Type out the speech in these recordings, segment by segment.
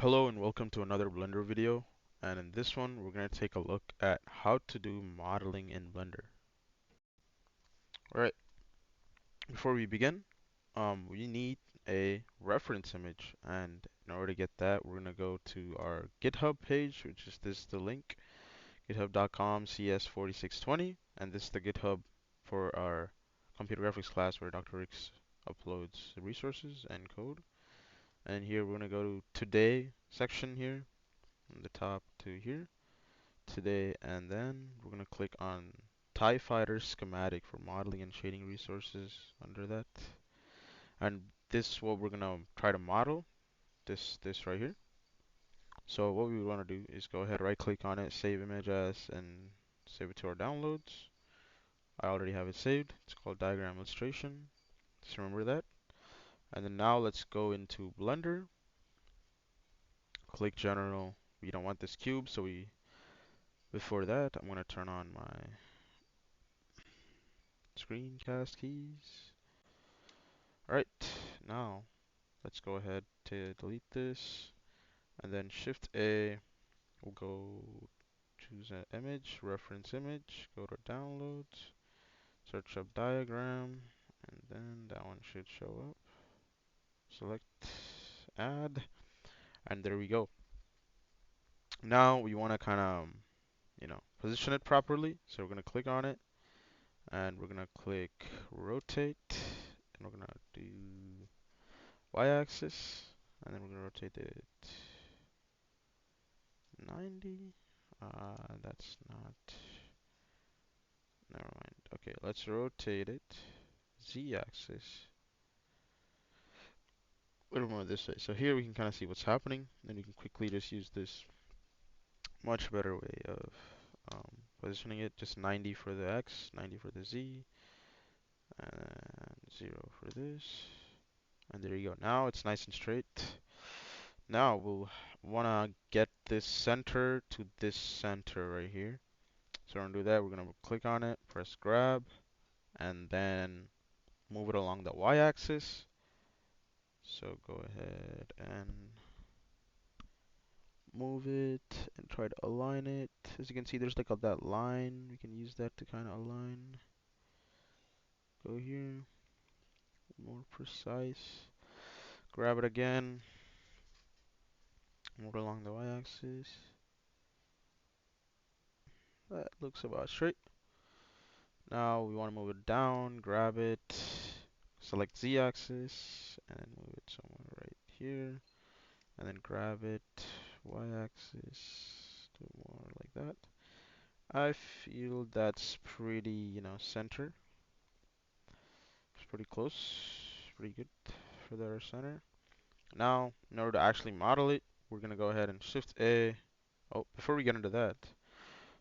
Hello and welcome to another Blender video, and in this one we're going to take a look at how to do modeling in Blender. Alright, before we begin, we need a reference image, and in order to get that we're going to go to our GitHub page, which is the link, github.com CS4620, and this is the GitHub for our computer graphics class where Dr. Rix uploads the resources and code. And here we're going to go to today section here, from the top to here. Today, and then we're going to click on TIE Fighter schematic for modeling and shading resources under that. And this is what we're going to try to model, this right here. So what we want to do is go ahead, right click on it, save image as, and save it to our downloads. I already have it saved. It's called diagram illustration. Just remember that. And then now let's go into Blender. Click general. We don't want this cube, so before that I'm going to turn on my screencast keys. Alright, now let's go ahead to delete this, and then Shift A, we'll go choose an image, reference image, go to downloads, search up diagram, and then that one should show up. Select add, and there we go. Now we want to kind of, position it properly. So we're going to click on it, and we're going to click rotate, and we're going to do y-axis, and then we're going to rotate it 90. That's not. Never mind. Okay, let's rotate it. Z-axis. A little more this way. So here we can kind of see what's happening. Then we can quickly just use this much better way of positioning it. Just 90 for the X, 90 for the Z, and 0 for this. And there you go. Now it's nice and straight. Now we'll want to get this center to this center right here. So we're going to do that. We're going to click on it, press grab, and then move it along the y-axis. So go ahead and move it and try to align it. As you can see, there's like that line. We can use that to kind of align. Go here, more precise. Grab it again, move it along the y-axis. That looks about straight. Now we want to move it down, grab it, select z-axis, and move it somewhere right here. And then grab it, y-axis, do more like that. I feel that's pretty, center. It's pretty close, pretty good for their center. Now, in order to actually model it, we're gonna go ahead and Shift A. Oh, before we get into that,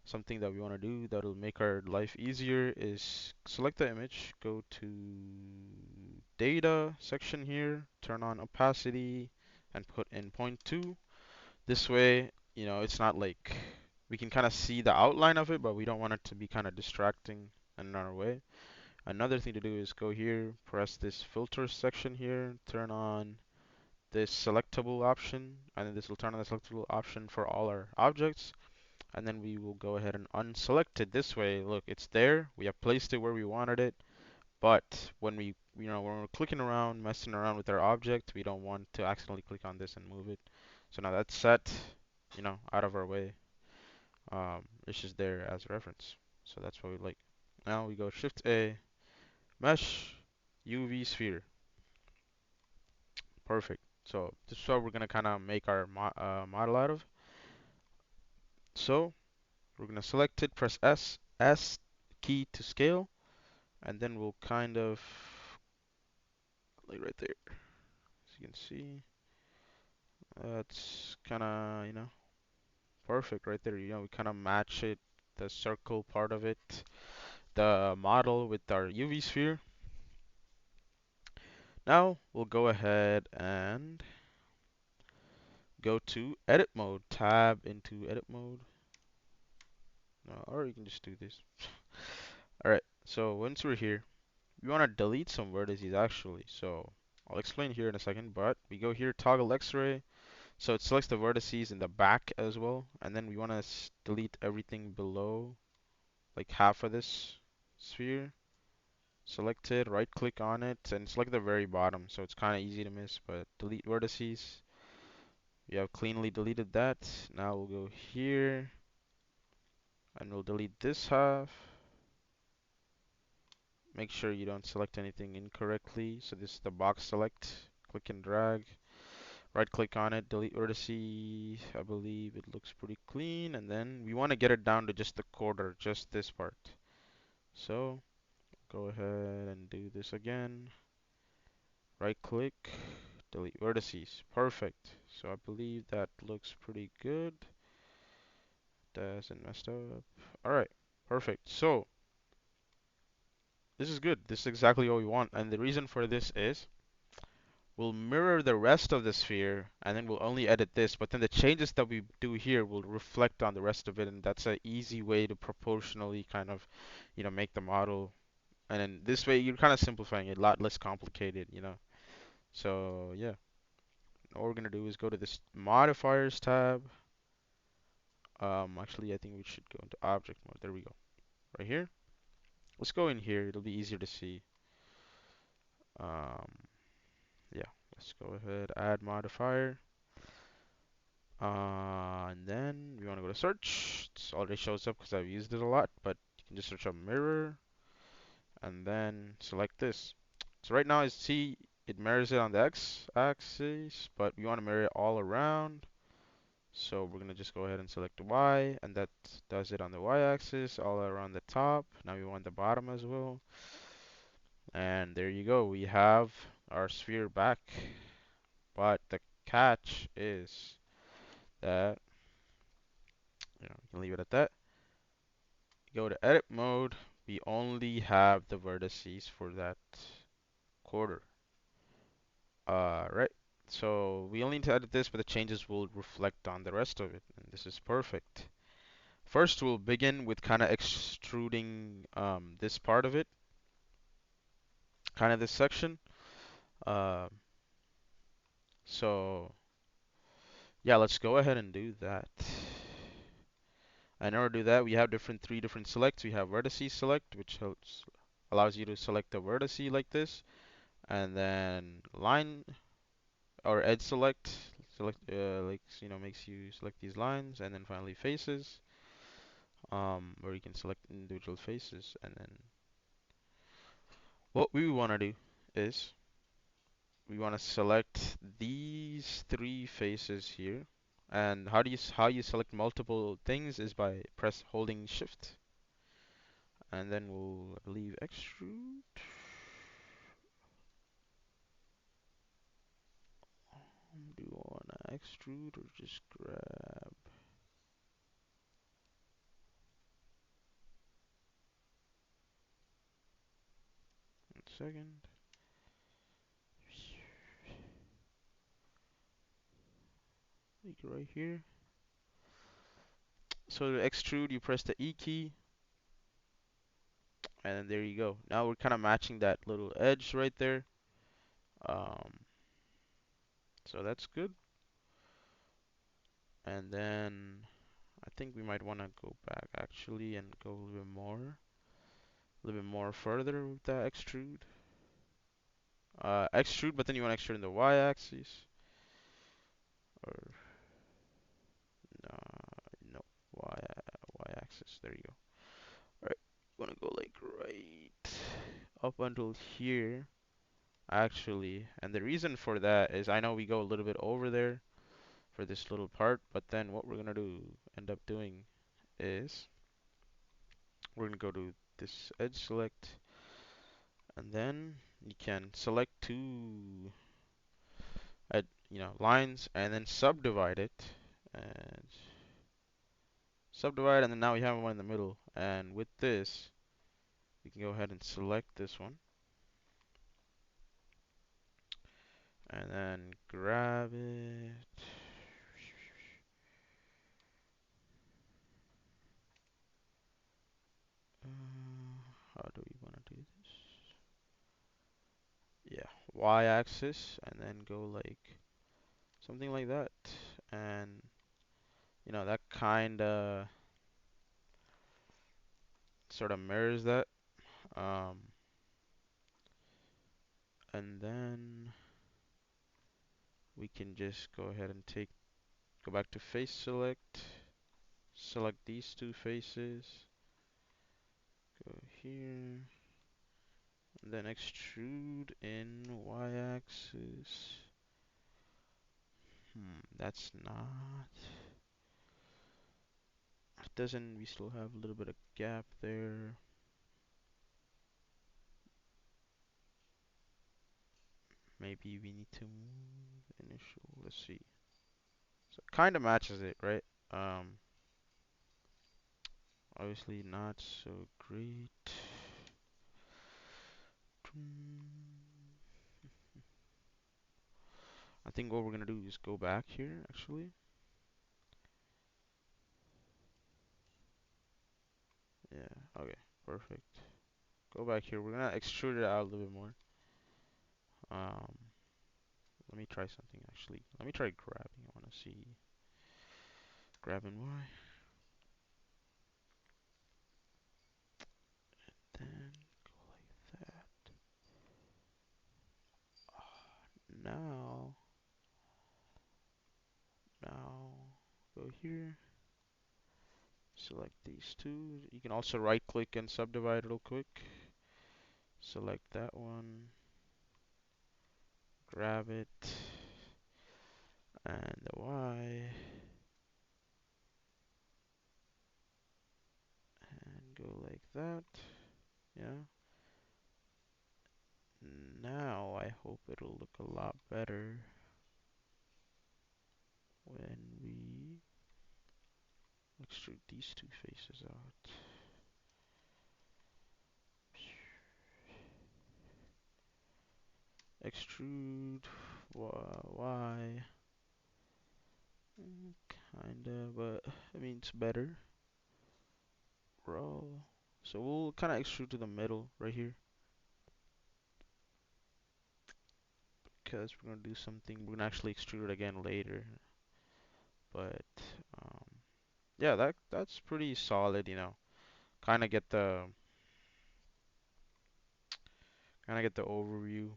something that we want to do that'll make our life easier is select the image, go to data section here, turn on opacity, and put in 0.2. This way, it's not like we can kind of see the outline of it, but we don't want it to be kind of distracting in our way. Another thing to do is go here, press this filter section here, turn on this selectable option, and then this will turn on the selectable option for all our objects. And then we will go ahead and unselect it. This way, look, it's there. We have placed it where we wanted it. But when when we're clicking around, messing around with our object, we don't want to accidentally click on this and move it. So now that's set, out of our way. It's just there as a reference. So that's what we like. Now we go Shift A, Mesh, UV Sphere. Perfect. So this is what we're gonna kind of make our model out of. So we're gonna select it, press S key to scale, and then we'll kind of like right there. As you can see, that's kind of perfect right there. We kind of match it, the circle part of it, the model with our UV sphere. Now we'll go ahead and go to edit mode, tab into edit mode. No, or you can just do this. Alright, so once we're here, we want to delete some vertices actually. So I'll explain here in a second, but we go here, toggle X-ray, So it selects the vertices in the back as well, and then we want to delete everything below, like half of this sphere. Select it, right click on it, and select the very bottom, so it's kind of easy to miss, but delete vertices. We have cleanly deleted that. Now we'll go here, and we'll delete this half. Make sure you don't select anything incorrectly. So this is the box select. Click and drag. Right click on it, delete vertices. I believe it looks pretty clean. And then we want to get it down to just the quarter, just this part. So go ahead and do this again. Right click, delete vertices. Perfect. So I believe that looks pretty good. Doesn't messed up. Alright, perfect. So this is good. This is exactly what we want. And the reason for this is we'll mirror the rest of the sphere and then we'll only edit this, but then the changes that we do here will reflect on the rest of it, and that's an easy way to proportionally kind of, make the model. And then this way you're kind of simplifying it, a lot less complicated. So yeah, what we're gonna do is go to this modifiers tab. Actually, I think we should go into object mode. There we go. Right here. Let's go in here. It'll be easier to see. Um, yeah, let's go ahead, add modifier. And then we want to go to search. It already shows up because I've used it a lot, but you can just search up mirror and then select this. So right now I see it mirrors it on the X axis, but we want to mirror it all around. So we're going to just go ahead and select Y, and that does it on the Y axis, all around the top. Now we want the bottom as well. And there you go. We have our sphere back. But the catch is that, we can leave it at that. Go to edit mode. We only have the vertices for that quarter. Right. So we only need to edit this, but the changes will reflect on the rest of it. And this is perfect. First, we'll begin with kind of extruding this part of it, kind of this section. Uh, so yeah, let's go ahead and do that. And in order to do that, we have three different selects. We have vertices select, which allows you to select the vertice like this, and then line or edge select like makes you select these lines, and then finally faces, where you can select individual faces. And then what we want to do is we want to select these three faces here. And how you select multiple things is by holding shift, and then we'll, I believe, extrude. Do you want to extrude or just grab? 1 second. Like right here. So to extrude, you press the E key, and then there you go. Now we're kind of matching that little edge right there. Um, so that's good. And then I think we might want to go back actually and go a little bit more further with that extrude. Extrude, but then you want to extrude in the y-axis, or no, y-axis. There you go. All right, want to go like right up until here, actually. And the reason for that is I know we go a little bit over there for this little part, but then what we're gonna end up doing is we're gonna go to this edge select, and then you can select two lines and then subdivide it, and subdivide, and then now we have one in the middle. And with this, we can go ahead and select this one, and then grab it. How do we want to do this? Yeah, y-axis, and then go like something like that. and that kind of sort of mirrors that. Um, and then we can just go ahead and go back to face select, select these two faces, go here, and then extrude in y-axis. That's not. Doesn't, we still have a little bit of gap there. Maybe we need to move initial. Let's see. So it kind of matches it, right? Um, Obviously not so great. I think what we're gonna do is go back here, actually. Yeah, okay, perfect. Go back here. We're gonna extrude it out a little bit more. Um, Let me try something actually. Let me try grabbing. I wanna see grabbing Y. Then go like that. Now, now go here. Select these two. You can also right click and subdivide real quick. Select that one. Grab it. And the Y. And go like that. Yeah. Now I hope it'll look a lot better when we extrude these two faces out. Extrude Y. Kinda, but I mean it's better. Roll. So we'll kind of extrude to the middle right here because we're gonna do something. We're gonna actually extrude it again later. But um, yeah, that's pretty solid. Kind of get the kind of get the overview.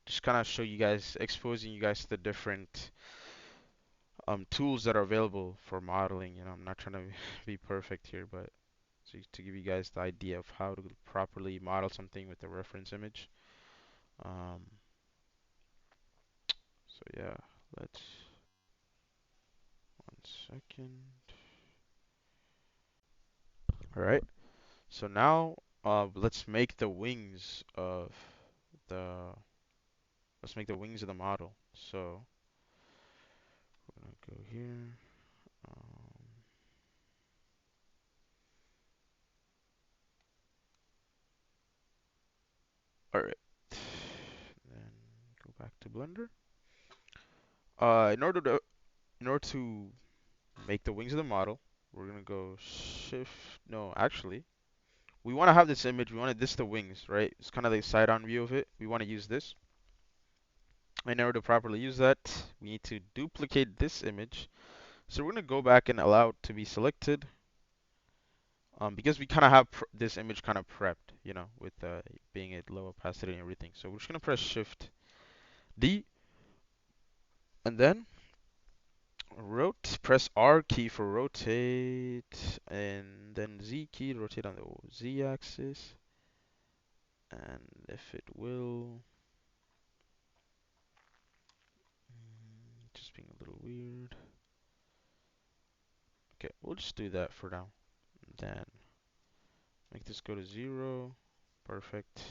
Just kind of show you guys, exposing you guys to the different tools that are available for modeling. I'm not trying to be perfect here, but to give you guys the idea of how to properly model something with a reference image. Um, so yeah, let's 1 second. All right. So now let's make the wings of the the model. So we're gonna go here. Um, all right. Then go back to Blender. In order to make the wings of the model, we're gonna go shift. No, actually, we want to have this image. We want this the wings, right? It's kind of the side-on view of it. We want to use this. In order to properly use that, we need to duplicate this image. So we're gonna go back and allow it to be selected. Because we kind of have this image kind of prepped, with being at low opacity and everything. So we're just gonna press Shift D, and then press R key for rotate, and then Z key to rotate on the Z axis. And if it will, just being a little weird. Okay, we'll just do that for now. Then make this go to 0. Perfect.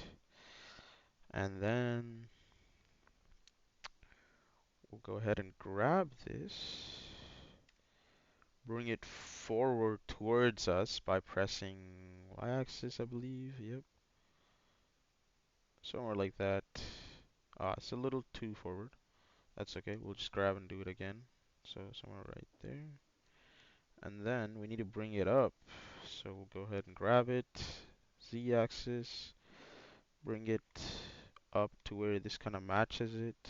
And then we'll go ahead and grab this, bring it forward towards us by pressing y-axis, I believe. Yep. Somewhere like that. It's a little too forward. That's okay. We'll just grab and do it again. So somewhere right there. And then we need to bring it up. So we'll go ahead and grab it. Z-axis. Bring it up to where this kind of matches it.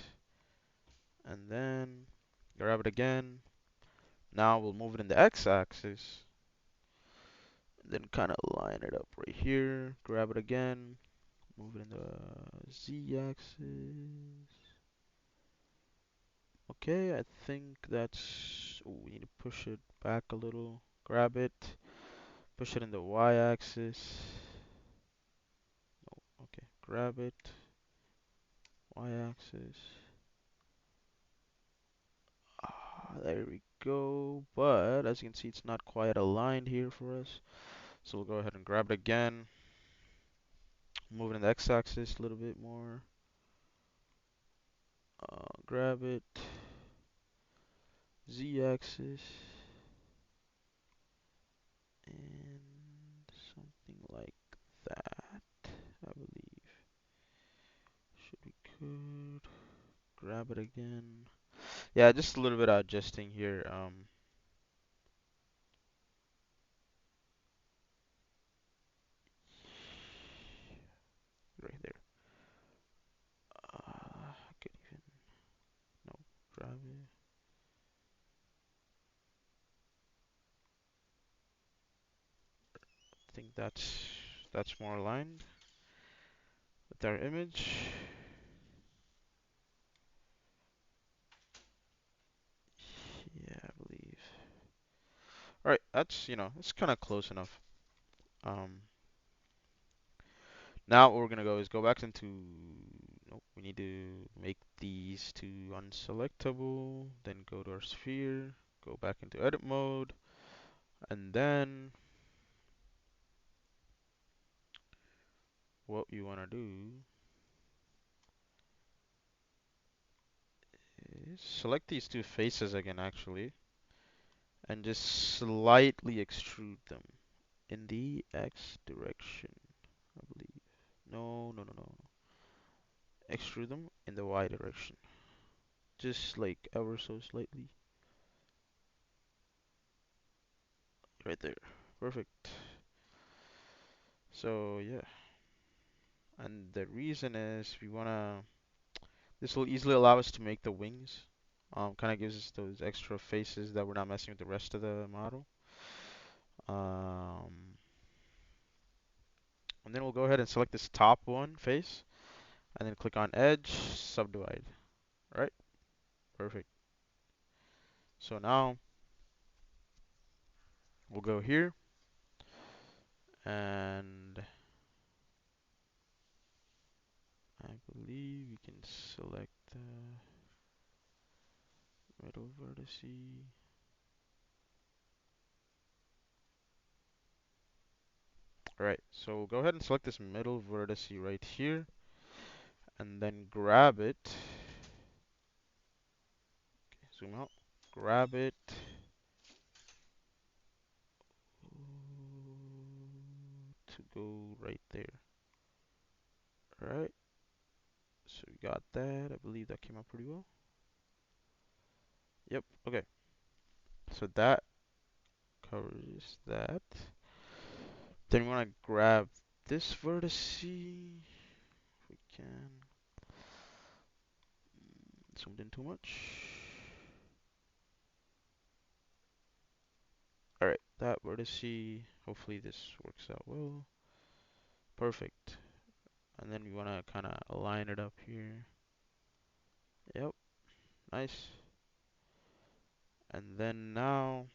And then grab it again. Now we'll move it in the x-axis, then kind of line it up right here. Grab it again, move it in the z-axis. Okay, I think that's. Ooh, we need to push it back a little. Grab it, push it in the y-axis. Oh, okay, grab it, y-axis. There we go. But as you can see, it's not quite aligned here for us. So we'll go ahead and grab it again. Move it in the x-axis a little bit more. Grab it, z-axis, and something like that, I believe. Should be good. Grab it again. Yeah, just a little bit of adjusting here. Right there. I could even no grab it. I think that's more aligned with our image. Yeah, I believe. All right, that's kind of close enough. Um, Now what we're gonna go is go back into. Nope, we need to make these two unselectable. Then go to our sphere. Go back into edit mode, and then what you wanna do is select these two faces again, actually, and just slightly extrude them in the X direction, I believe. No, no, no, no. Extrude them in the Y direction. Just like ever so slightly. Right there. Perfect. So yeah. And the reason is this will easily allow us to make the wings. Kind of gives us those extra faces that we're not messing with the rest of the model. Um, and then we'll go ahead and select this top one face, and then click on Edge, Subdivide. All right, perfect. So now we'll go here, and I believe we can select the middle vertex. Alright, so we'll go ahead and select this middle vertex right here, and then grab it. Okay, zoom out. Grab it. To go right there. Alright, so we got that. I believe that came out pretty well. Yep, okay. So that covers that. Then we want to grab this vertex if we can. Zoomed in too much. Alright, that vertex. Hopefully this works out well. Perfect. And then we want to kind of align it up here. Yep, nice. And then now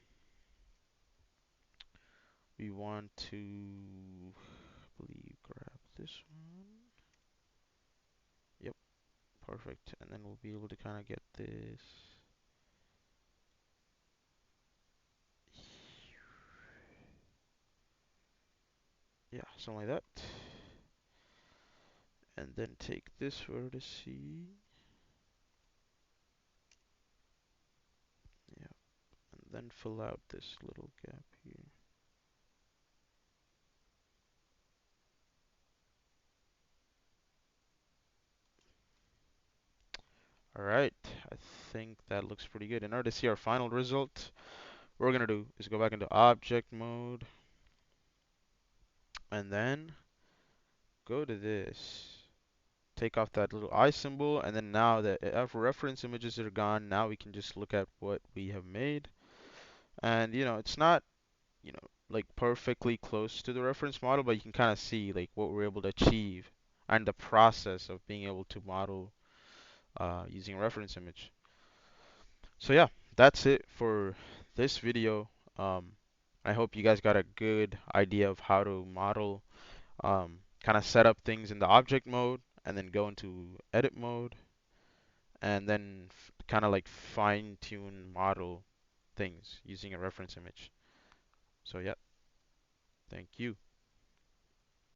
we want to, I believe, grab this one. Yep, perfect. And then we'll be able to kind of get this. Yeah, something like that. And then take this vertex. Yeah, and then fill out this little gap here. Alright, I think that looks pretty good. In order to see our final result, what we're gonna do is go back into object mode, and then go to this. take off that little eye symbol, and then now that our reference images are gone, now we can just look at what we have made. And it's not, like perfectly close to the reference model, but you can kind of see like what we're able to achieve and the process of being able to model using a reference image. So yeah, that's it for this video. Um, I hope you guys got a good idea of how to model, kind of set up things in the object mode and then go into edit mode and then kind of like fine tune model things using a reference image. So yeah, thank you.